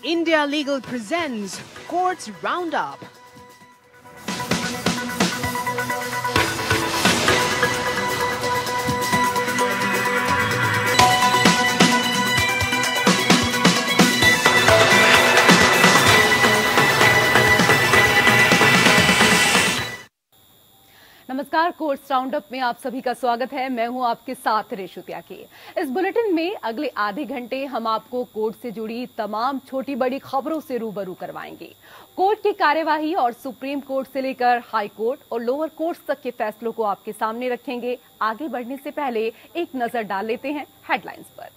India Legal presents Courts Roundup. नमस्कार, courts roundup में आप सभी का स्वागत है। मैं हूं आपके साथ रेशु त्यागी। इस बुलेटिन में अगले आधे घंटे हम आपको कोर्ट से जुड़ी तमाम छोटी बड़ी खबरों से रूबरू करवाएंगे। कोर्ट की कार्यवाही और सुप्रीम कोर्ट से लेकर हाई कोर्ट और लोअर कोर्ट्स तक के फैसलों को आपके सामने रखेंगे। आगे बढ़ने से पहले एक नजर डाल लेते हैं हेडलाइंस पर।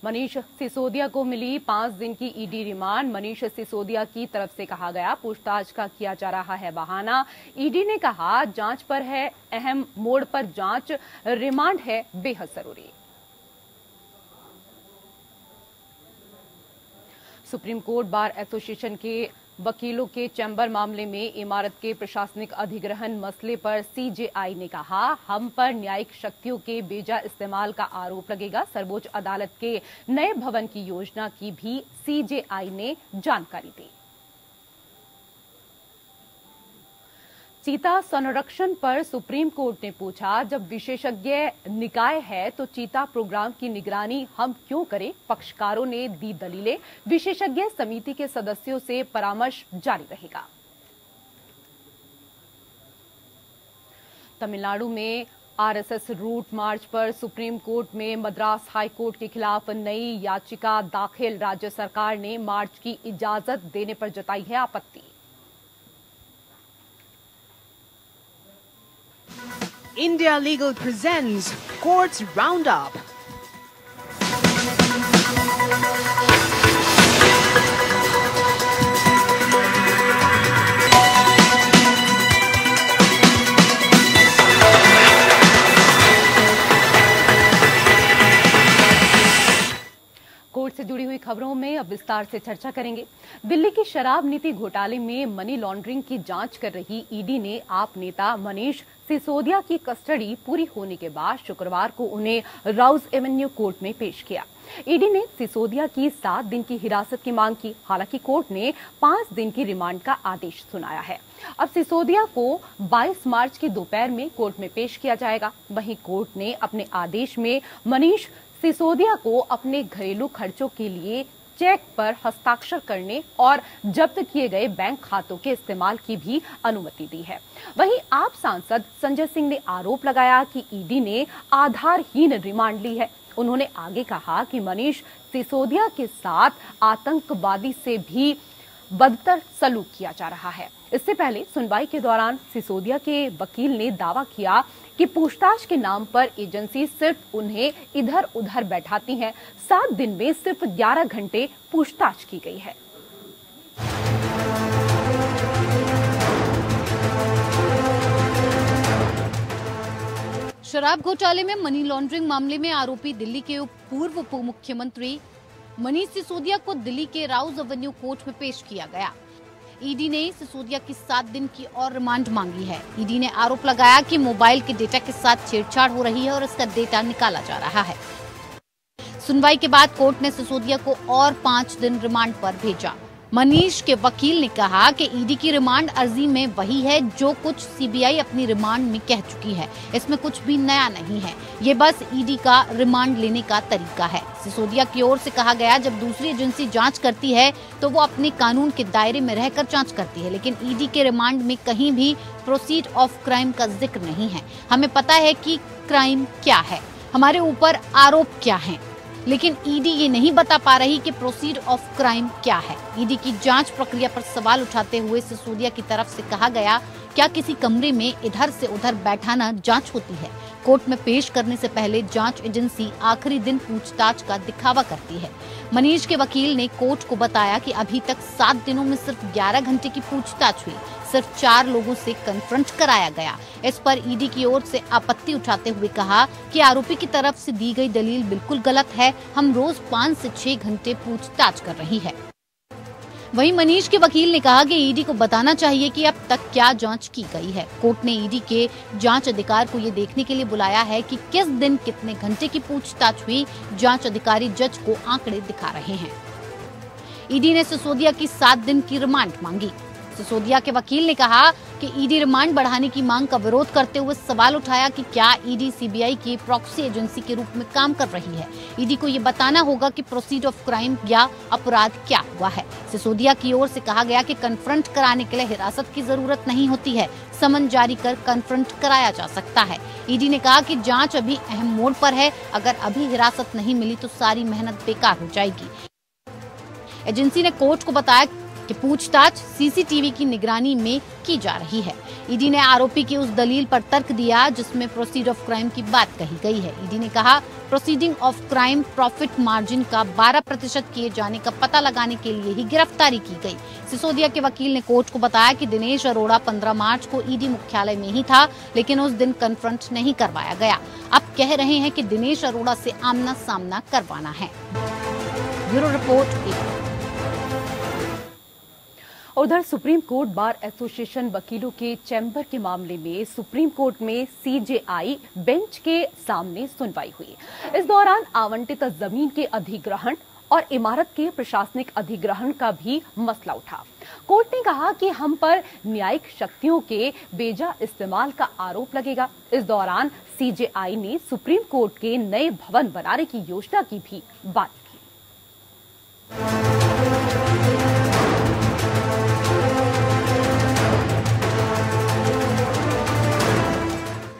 मनीष सिसोदिया को मिली 5 दिन की ईडी रिमांड। मनीष सिसोदिया की तरफ से कहा गया पूछताछ का किया जा रहा है बहाना। ईडी ने कहा जांच पर है अहम मोड़ पर जांच, रिमांड है बेहद जरूरी। सुप्रीम कोर्ट बार एसोसिएशन के वकीलों के चैम्बर मामले में इमारत के प्रशासनिक अधिग्रहण मसले पर सीजेआई ने कहा हम पर न्यायिक शक्तियों के बेजा इस्तेमाल का आरोप लगेगा। सर्वोच्च अदालत के नए भवन की योजना की भी सीजेआई ने जानकारी दी। चीता संरक्षण पर सुप्रीम कोर्ट ने पूछा जब विशेषज्ञ निकाय है तो चीता प्रोग्राम की निगरानी हम क्यों करें। पक्षकारों ने दी दलीलें। विशेषज्ञ समिति के सदस्यों से परामर्श जारी रहेगा। तमिलनाडु में आरएसएस रूट मार्च पर सुप्रीम कोर्ट में मद्रास हाई कोर्ट के खिलाफ नई याचिका दाखिल। राज्य सरकार ने मार्च की इजाजत देने पर जताई है आपत्ति। India Legal presents Courts Roundup. Court से जुड़ी हुई खबरों में अब विस्तार से चर्चा करेंगे। दिल्ली की शराब नीति घोटाले में मनी लॉन्ड्रिंग की जांच कर रही ईडी ने आप नेता मनीष सिसोदिया की कस्टडी पूरी होने के बाद शुक्रवार को उन्हें राउज एवेन्यू कोर्ट में पेश किया। ईडी ने सिसोदिया की 7 दिन की हिरासत की मांग की। हालांकि कोर्ट ने 5 दिन की रिमांड का आदेश सुनाया है। अब सिसोदिया को 22 मार्च की दोपहर में कोर्ट में पेश किया जाएगा। वहीं कोर्ट ने अपने आदेश में मनीष सिसोदिया को अपने घरेलू खर्चों के लिए चेक पर हस्ताक्षर करने और जब्त किए गए बैंक खातों के इस्तेमाल की भी अनुमति दी है। वहीं आप सांसद संजय सिंह ने आरोप लगाया कि ईडी ने आधारहीन रिमांड ली है। उन्होंने आगे कहा कि मनीष सिसोदिया के साथ आतंकवादी से भी बदतर सलूक किया जा रहा है। इससे पहले सुनवाई के दौरान सिसोदिया के वकील ने दावा किया कि पूछताछ के नाम पर एजेंसी सिर्फ उन्हें इधर उधर बैठाती है। 7 दिन में सिर्फ 11 घंटे पूछताछ की गई है। शराब घोटाले में मनी लॉन्ड्रिंग मामले में आरोपी दिल्ली के पूर्व उप मुख्यमंत्री मनीष सिसोदिया को दिल्ली के राउज एवेन्यू कोर्ट में पेश किया गया। ईडी ने सिसोदिया की 7 दिन की और रिमांड मांगी है। ईडी ने आरोप लगाया कि मोबाइल के डेटा के साथ छेड़छाड़ हो रही है और इसका डेटा निकाला जा रहा है। सुनवाई के बाद कोर्ट ने सिसोदिया को और 5 दिन रिमांड पर भेजा। मनीष के वकील ने कहा कि ईडी की रिमांड अर्जी में वही है जो कुछ सीबीआई अपनी रिमांड में कह चुकी है। इसमें कुछ भी नया नहीं है। ये बस ईडी का रिमांड लेने का तरीका है। सिसोदिया की ओर से कहा गया जब दूसरी एजेंसी जांच करती है तो वो अपने कानून के दायरे में रहकर जांच करती है, लेकिन ईडी के रिमांड में कहीं भी प्रोसीड ऑफ क्राइम का जिक्र नहीं है। हमें पता है कि क्राइम क्या है, हमारे ऊपर आरोप क्या है, लेकिन ईडी ये नहीं बता पा रही कि प्रोसीड ऑफ क्राइम क्या है। ईडी की जांच प्रक्रिया पर सवाल उठाते हुए सिसोदिया की तरफ से कहा गया क्या किसी कमरे में इधर से उधर बैठाना जांच होती है। कोर्ट में पेश करने से पहले जांच एजेंसी आखिरी दिन पूछताछ का दिखावा करती है। मनीष के वकील ने कोर्ट को बताया कि अभी तक 7 दिनों में सिर्फ 11 घंटे की पूछताछ हुई। सिर्फ 4 लोगों से कन्फ्रंट कराया गया। इस पर ईडी की ओर से आपत्ति उठाते हुए कहा कि आरोपी की तरफ से दी गई दलील बिल्कुल गलत है। हम रोज 5 से 6 घंटे पूछताछ कर रही है। वहीं मनीष के वकील ने कहा कि ईडी को बताना चाहिए कि अब तक क्या जांच की गई है। कोर्ट ने ईडी के जांच अधिकार को ये देखने के लिए बुलाया है कि किस दिन कितने घंटे की पूछताछ हुई। जांच अधिकारी जज को आंकड़े दिखा रहे हैं। ईडी ने सिसोदिया की 7 दिन की रिमांड मांगी। सिसोदिया के वकील ने कहा कि ईडी रिमांड बढ़ाने की मांग का विरोध करते हुए सवाल उठाया कि क्या ईडी सीबीआई की प्रॉक्सी एजेंसी के रूप में काम कर रही है। ईडी को ये बताना होगा कि प्रोसीड ऑफ क्राइम या अपराध क्या हुआ है। सिसोदिया की ओर से कहा गया कि कन्फ्रंट कराने के लिए हिरासत की जरूरत नहीं होती है, समन जारी कर कन्फ्रंट कराया जा सकता है। ईडी ने कहा कि जांच अभी अहम मोड़ पर है, अगर अभी हिरासत नहीं मिली तो सारी मेहनत बेकार हो जाएगी। एजेंसी ने कोर्ट को बताया कि पूछताछ सीसीटीवी की निगरानी में की जा रही है। ईडी ने आरोपी की उस दलील पर तर्क दिया जिसमें प्रोसीड ऑफ क्राइम की बात कही गई है। ईडी ने कहा proceeding of crime profit margin का 12% किए जाने का पता लगाने के लिए ही गिरफ्तारी की गई। सिसोदिया के वकील ने कोर्ट को बताया कि दिनेश अरोड़ा 15 मार्च को ईडी मुख्यालय में ही था, लेकिन उस दिन कन्फ्रंट नहीं करवाया गया। अब कह रहे हैं कि दिनेश अरोड़ा से आमना सामना करवाना है। Bureau report. उधर सुप्रीम कोर्ट बार एसोसिएशन वकीलों के चैम्बर के मामले में सुप्रीम कोर्ट में सीजेआई बेंच के सामने सुनवाई हुई। इस दौरान आवंटित जमीन के अधिग्रहण और इमारत के प्रशासनिक अधिग्रहण का भी मसला उठा। कोर्ट ने कहा कि हम पर न्यायिक शक्तियों के बेजा इस्तेमाल का आरोप लगेगा। इस दौरान सीजेआई ने सुप्रीम कोर्ट के नए भवन बनाने की योजना की भी बात की।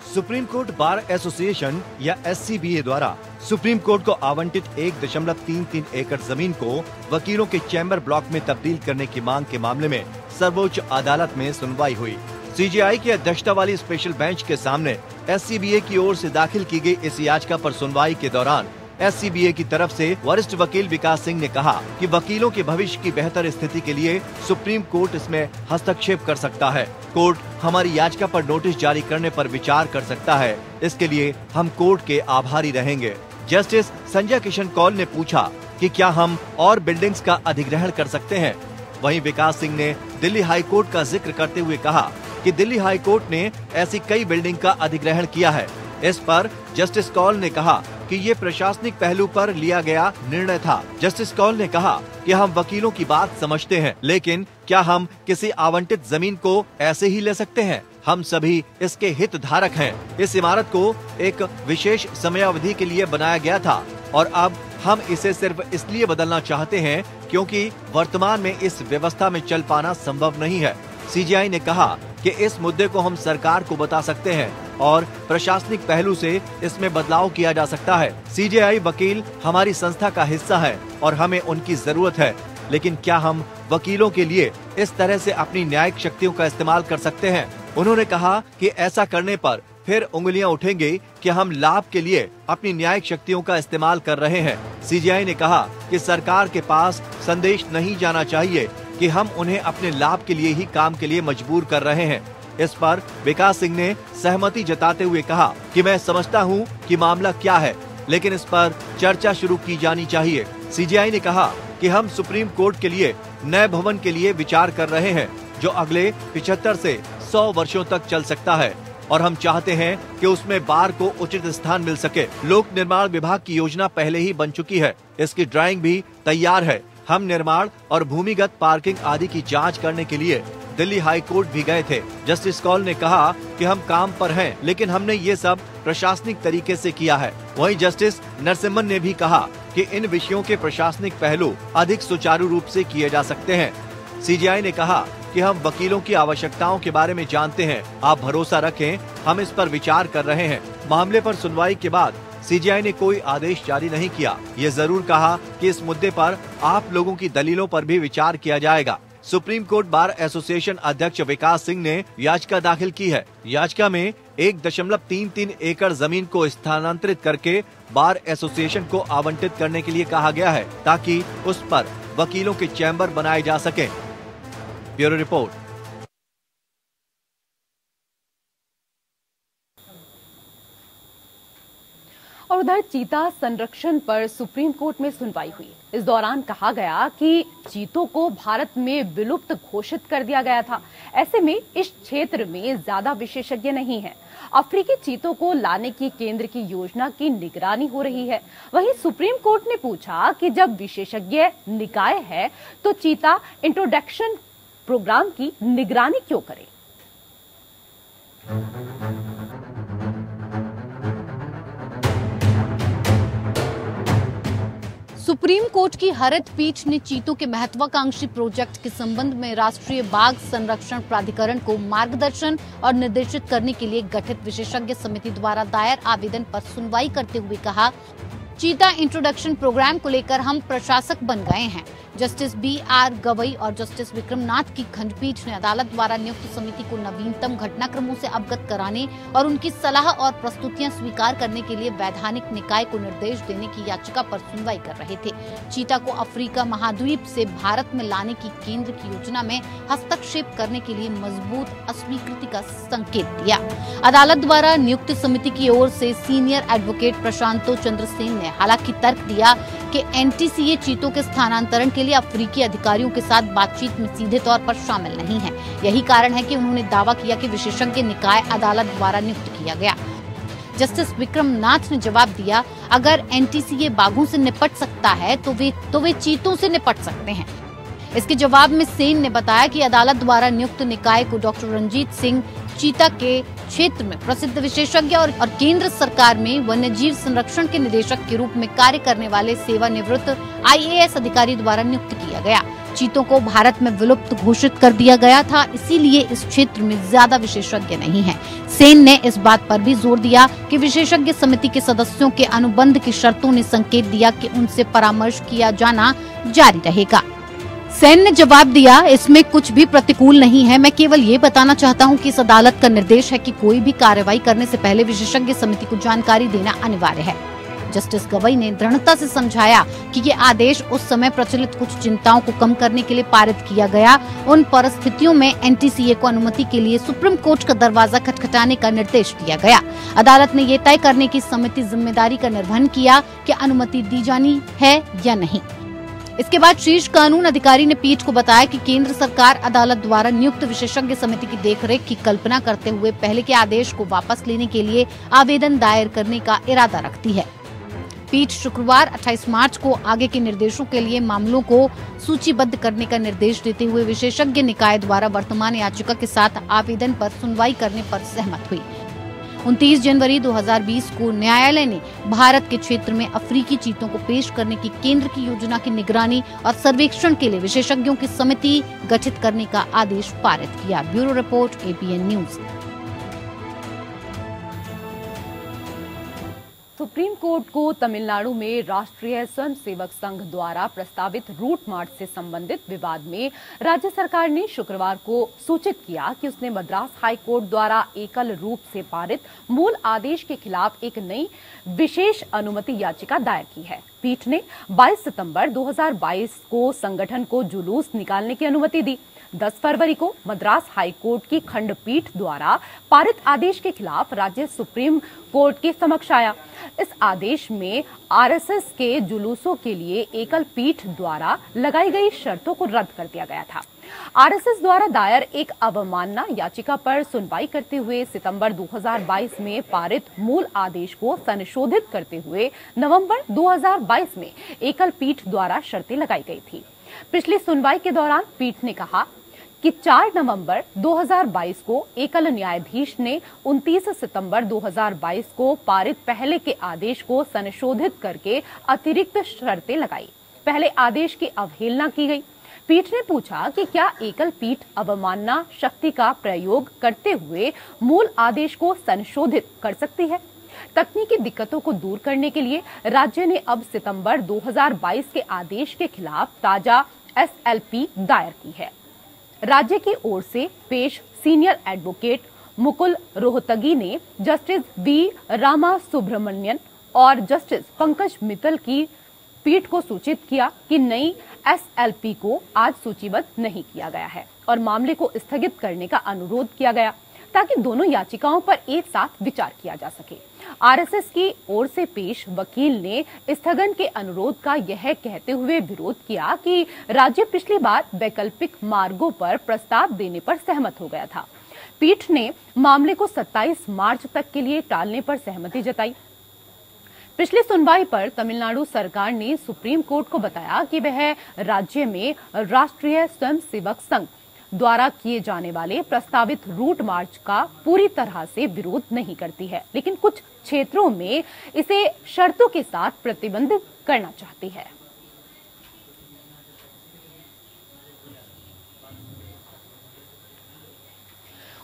सुप्रीम कोर्ट बार एसोसिएशन या एससीबीए द्वारा सुप्रीम कोर्ट को आवंटित 1.33 एकड़ जमीन को वकीलों के चैम्बर ब्लॉक में तब्दील करने की मांग के मामले में सर्वोच्च अदालत में सुनवाई हुई। सीजेआई की अध्यक्षता वाली स्पेशल बेंच के सामने एससीबीए की ओर से दाखिल की गई इस याचिका पर सुनवाई के दौरान एससीबीए की तरफ से वरिष्ठ वकील विकास सिंह ने कहा कि वकीलों के भविष्य की बेहतर स्थिति के लिए सुप्रीम कोर्ट इसमें हस्तक्षेप कर सकता है। कोर्ट हमारी याचिका पर नोटिस जारी करने पर विचार कर सकता है। इसके लिए हम कोर्ट के आभारी रहेंगे। जस्टिस संजय किशन कौल ने पूछा कि क्या हम और बिल्डिंग्स का अधिग्रहण कर सकते हैं। वहीं विकास सिंह ने दिल्ली हाई कोर्ट का जिक्र करते हुए कहा कि दिल्ली हाई कोर्ट ने ऐसी कई बिल्डिंग का अधिग्रहण किया है। इस पर जस्टिस कौल ने कहा कि ये प्रशासनिक पहलू पर लिया गया निर्णय था। जस्टिस कौल ने कहा कि हम वकीलों की बात समझते हैं, लेकिन क्या हम किसी आवंटित जमीन को ऐसे ही ले सकते हैं? हम सभी इसके हित धारक हैं। इस इमारत को एक विशेष समयावधि के लिए बनाया गया था और अब हम इसे सिर्फ इसलिए बदलना चाहते हैं क्योंकि वर्तमान में इस व्यवस्था में चल पाना संभव नहीं है। सीजेआई ने कहा कि इस मुद्दे को हम सरकार को बता सकते हैं और प्रशासनिक पहलू से इसमें बदलाव किया जा सकता है। सीजेआई वकील हमारी संस्था का हिस्सा है और हमें उनकी जरूरत है, लेकिन क्या हम वकीलों के लिए इस तरह से अपनी न्यायिक शक्तियों का इस्तेमाल कर सकते हैं? उन्होंने कहा कि ऐसा करने पर फिर उंगलियां उठेंगी कि हम लाभ के लिए अपनी न्यायिक शक्तियों का इस्तेमाल कर रहे हैं। सीजेआई ने कहा कि सरकार के पास संदेश नहीं जाना चाहिए कि हम उन्हें अपने लाभ के लिए ही काम के लिए मजबूर कर रहे हैं। इस पर विकास सिंह ने सहमति जताते हुए कहा कि मैं समझता हूं कि मामला क्या है, लेकिन इस पर चर्चा शुरू की जानी चाहिए। सीजेआई ने कहा कि हम सुप्रीम कोर्ट के लिए नए भवन के लिए विचार कर रहे हैं जो अगले 75 से 100 वर्षों तक चल सकता है और हम चाहते हैं कि उसमें बार को उचित स्थान मिल सके। लोक निर्माण विभाग की योजना पहले ही बन चुकी है, इसकी ड्राइंग भी तैयार है। हम निर्माण और भूमिगत पार्किंग आदि की जांच करने के लिए दिल्ली हाई कोर्ट भी गए थे। जस्टिस कौल ने कहा कि हम काम पर हैं, लेकिन हमने ये सब प्रशासनिक तरीके से किया है। वहीं जस्टिस नरसिम्हन ने भी कहा कि इन विषयों के प्रशासनिक पहलू अधिक सुचारू रूप से किए जा सकते हैं। सीजेआई ने कहा कि हम वकीलों की आवश्यकताओं के बारे में जानते हैं, आप भरोसा रखें, हम इस पर विचार कर रहे हैं। मामले पर सुनवाई के बाद सीजेआई ने कोई आदेश जारी नहीं किया। ये जरूर कहा कि इस मुद्दे पर आप लोगों की दलीलों पर भी विचार किया जाएगा। सुप्रीम कोर्ट बार एसोसिएशन अध्यक्ष विकास सिंह ने याचिका दाखिल की है। याचिका में 1.33 एकड़ जमीन को स्थानांतरित करके बार एसोसिएशन को आवंटित करने के लिए कहा गया है ताकि उस पर वकीलों के चैम्बर बनाए जा सके। Bureau report. और उधर चीता संरक्षण पर सुप्रीम कोर्ट में सुनवाई हुई। इस दौरान कहा गया कि चीतों को भारत में विलुप्त घोषित कर दिया गया था। ऐसे में इस क्षेत्र में ज्यादा विशेषज्ञ नहीं हैं। अफ्रीकी चीतों को लाने की केंद्र की योजना की निगरानी हो रही है। वहीं सुप्रीम कोर्ट ने पूछा कि जब विशेषज्ञ निकाय है तो चीता इंट्रोडक्शन प्रोग्राम की निगरानी क्यों करे। सुप्रीम कोर्ट की हरित पीठ ने चीतों के महत्वाकांक्षी प्रोजेक्ट के संबंध में राष्ट्रीय बाघ संरक्षण प्राधिकरण को मार्गदर्शन और निर्देशित करने के लिए गठित विशेषज्ञ समिति द्वारा दायर आवेदन पर सुनवाई करते हुए कहा, चीता इंट्रोडक्शन प्रोग्राम को लेकर हम प्रशासक बन गए हैं। Justice B.R. गवई और जस्टिस विक्रमनाथ की खंडपीठ ने अदालत द्वारा नियुक्त समिति को नवीनतम घटनाक्रमों से अवगत कराने और उनकी सलाह और प्रस्तुतियां स्वीकार करने के लिए वैधानिक निकाय को निर्देश देने की याचिका पर सुनवाई कर रहे थे। चीता को अफ्रीका महाद्वीप से भारत में लाने की केंद्र की योजना में हस्तक्षेप करने के लिए मजबूत अस्वीकृति का संकेत दिया। अदालत द्वारा नियुक्त समिति की ओर से सीनियर एडवोकेट प्रशांतो चंद्र सेन ने हालांकि तर्क दिया कि NTCA चीतों के स्थानांतरण के लिए अफ्रीकी अधिकारियों के साथ बातचीत में सीधे तौर पर शामिल नहीं है। यही कारण है कि उन्होंने दावा किया कि विशेषज्ञ निकाय अदालत द्वारा नियुक्त किया गया। जस्टिस विक्रमनाथ ने जवाब दिया, अगर NTCA बाघों से निपट सकता है तो वे चीतों से निपट सकते हैं। इसके जवाब में सेन ने बताया कि अदालत द्वारा नियुक्त निकाय को डॉक्टर रंजीत सिंह चीता के क्षेत्र में प्रसिद्ध विशेषज्ञ और केंद्र सरकार में वन्यजीव संरक्षण के निदेशक के रूप में कार्य करने वाले सेवानिवृत्त IAS अधिकारी द्वारा नियुक्त किया गया। चीतों को भारत में विलुप्त घोषित कर दिया गया था, इसीलिए इस क्षेत्र में ज्यादा विशेषज्ञ नहीं हैं। सेन ने इस बात पर भी जोर दिया कि विशेषज्ञ समिति के सदस्यों के अनुबंध की शर्तों ने संकेत दिया कि उनसे परामर्श किया जाना जारी रहेगा। सेन ने जवाब दिया, इसमें कुछ भी प्रतिकूल नहीं है। मैं केवल ये बताना चाहता हूं कि इस अदालत का निर्देश है कि कोई भी कार्रवाई करने से पहले विशेषज्ञ समिति को जानकारी देना अनिवार्य है। जस्टिस गवई ने दृढ़ता से समझाया कि ये आदेश उस समय प्रचलित कुछ चिंताओं को कम करने के लिए पारित किया गया। उन परिस्थितियों में NTCA को अनुमति के लिए सुप्रीम कोर्ट का दरवाजा खटखटाने का निर्देश दिया गया। अदालत ने ये तय करने की समिति जिम्मेदारी का निर्वहन किया कि अनुमति दी जानी है या नहीं। इसके बाद शीर्ष कानून अधिकारी ने पीठ को बताया कि केंद्र सरकार अदालत द्वारा नियुक्त विशेषज्ञ समिति की देखरेख की कल्पना करते हुए पहले के आदेश को वापस लेने के लिए आवेदन दायर करने का इरादा रखती है। पीठ शुक्रवार 28 मार्च को आगे के निर्देशों के लिए मामलों को सूचीबद्ध करने का निर्देश देते हुए विशेषज्ञ निकाय द्वारा वर्तमान याचिका के साथ आवेदन पर सुनवाई करने पर सहमत हुई। 29 जनवरी 2020 को न्यायालय ने भारत के क्षेत्र में अफ्रीकी चीतों को पेश करने की केंद्र की योजना की निगरानी और सर्वेक्षण के लिए विशेषज्ञों की समिति गठित करने का आदेश पारित किया। Bureau report APN news. Supreme court को तमिलनाडु में राष्ट्रीय स्वयंसेवक संघ द्वारा प्रस्तावित रूट मार्च से संबंधित विवाद में राज्य सरकार ने शुक्रवार को सूचित किया कि उसने मद्रास हाई कोर्ट द्वारा एकल रूप से पारित मूल आदेश के खिलाफ एक नई विशेष अनुमति याचिका दायर की है। पीठ ने 22 सितंबर 2022 को संगठन को जुलूस निकालने की अनुमति दी। 10 फरवरी को मद्रास हाई कोर्ट की खंडपीठ द्वारा पारित आदेश के खिलाफ राज्य सुप्रीम कोर्ट के समक्ष आया। इस आदेश में RSS के जुलूसों के लिए एकल पीठ द्वारा लगाई गई शर्तों को रद्द कर दिया गया था। RSS द्वारा दायर एक अवमानना याचिका पर सुनवाई करते हुए सितंबर 2022 में पारित मूल आदेश को संशोधित करते हुए नवंबर 2022 में एकल पीठ द्वारा शर्तें लगाई गई थी। पिछली सुनवाई के दौरान पीठ ने कहा कि 4 नवंबर 2022 को एकल न्यायाधीश ने 29 सितंबर 2022 को पारित पहले के आदेश को संशोधित करके अतिरिक्त शर्तें लगाई। पहले आदेश की अवहेलना की गई। पीठ ने पूछा कि क्या एकल पीठ अवमानना शक्ति का प्रयोग करते हुए मूल आदेश को संशोधित कर सकती है। तकनीकी दिक्कतों को दूर करने के लिए राज्य ने अब सितंबर 2022 के आदेश के खिलाफ ताजा SLP दायर की है। राज्य की ओर से पेश सीनियर एडवोकेट मुकुल रोहतगी ने जस्टिस V रामा सुब्रमण्यन और जस्टिस पंकज मित्तल की पीठ को सूचित किया कि नई SLP को आज सूचीबद्ध नहीं किया गया है और मामले को स्थगित करने का अनुरोध किया गया। ताकि दोनों याचिकाओं पर एक साथ विचार किया जा सके। आरएसएस की ओर से पेश वकील ने स्थगन के अनुरोध का यह कहते हुए विरोध किया कि राज्य पिछली बार वैकल्पिक मार्गों पर प्रस्ताव देने पर सहमत हो गया था। पीठ ने मामले को 27 मार्च तक के लिए टालने पर सहमति जताई। पिछली सुनवाई पर तमिलनाडु सरकार ने सुप्रीम कोर्ट को बताया कि वह राज्य में राष्ट्रीय स्वयंसेवक संघ द्वारा किए जाने वाले प्रस्तावित रूट मार्च का पूरी तरह से विरोध नहीं करती है, लेकिन कुछ क्षेत्रों में इसे शर्तों के साथ प्रतिबंधित करना चाहती है।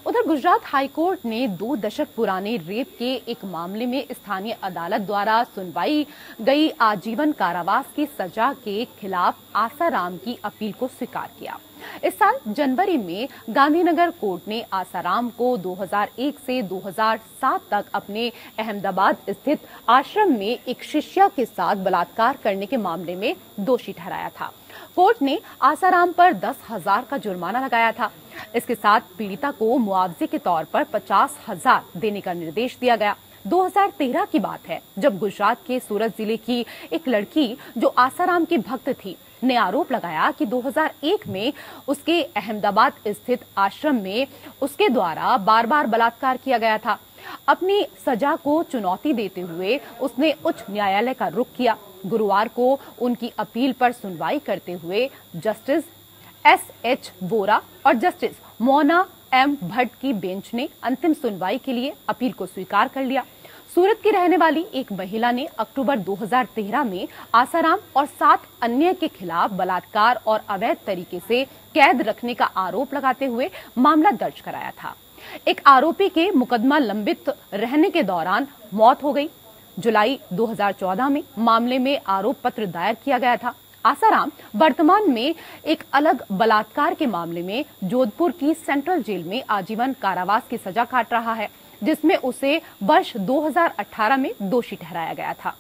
उधर गुजरात हाईकोर्ट ने 2 दशक पुराने रेप के एक मामले में स्थानीय अदालत द्वारा सुनवाई गई आजीवन कारावास की सजा के खिलाफ आसाराम की अपील को स्वीकार किया। इस साल जनवरी में गांधीनगर कोर्ट ने आसाराम को 2001 से 2007 तक अपने अहमदाबाद स्थित आश्रम में एक शिष्या के साथ बलात्कार करने के मामले में दोषी ठहराया था। कोर्ट ने आसाराम पर 10,000 का जुर्माना लगाया था। इसके साथ पीड़िता को मुआवजे के तौर पर 50,000 देने का निर्देश दिया गया। 2013 की बात है जब गुजरात के सूरत जिले की एक लड़की जो आसाराम की भक्त थी ने आरोप लगाया कि 2001 में उसके अहमदाबाद स्थित आश्रम में उसके द्वारा बार बार बलात्कार किया गया था। अपनी सजा को चुनौती देते हुए उसने उच्च न्यायालय का रुख किया। गुरुवार को उनकी अपील पर सुनवाई करते हुए जस्टिस S.H. वोरा और जस्टिस मोना M. भट्ट की बेंच ने अंतिम सुनवाई के लिए अपील को स्वीकार कर लिया। सूरत की रहने वाली एक महिला ने अक्टूबर 2013 में आसाराम और 7 अन्य के खिलाफ बलात्कार और अवैध तरीके से कैद रखने का आरोप लगाते हुए मामला दर्ज कराया था। एक आरोपी के मुकदमा लंबित रहने के दौरान मौत हो गई। जुलाई 2014 में मामले में आरोप पत्र दायर किया गया था। आसाराम वर्तमान में एक अलग बलात्कार के मामले में जोधपुर की सेंट्रल जेल में आजीवन कारावास की सजा काट रहा है, जिसमें उसे वर्ष 2018 में दोषी ठहराया गया था।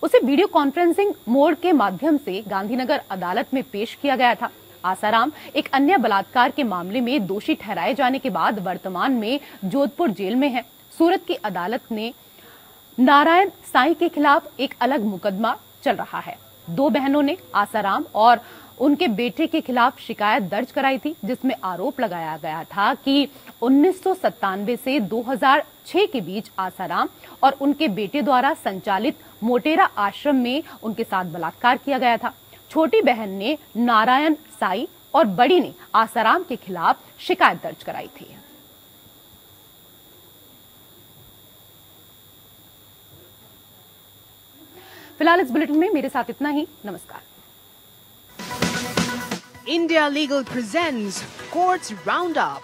उसे वीडियो कॉन्फ्रेंसिंग मोड के माध्यम से गांधीनगर अदालत में पेश किया गया था। आसाराम एक अन्य बलात्कार के मामले में दोषी ठहराए जाने के बाद वर्तमान में जोधपुर जेल में है। सूरत की अदालत ने नारायण साईं के खिलाफ एक अलग मुकदमा चल रहा है। 2 बहनों ने आसाराम और उनके बेटे के खिलाफ शिकायत दर्ज कराई थी, जिसमें आरोप लगाया गया था कि 1997 से 2006 के बीच आसाराम और उनके बेटे द्वारा संचालित मोटेरा आश्रम में उनके साथ बलात्कार किया गया था। छोटी बहन ने नारायण साई और बड़ी ने आसाराम के खिलाफ शिकायत दर्ज कराई थी। फिलहाल इस बुलेटिन में मेरे साथ इतना ही। नमस्कार। India Legal presents Courts Roundup.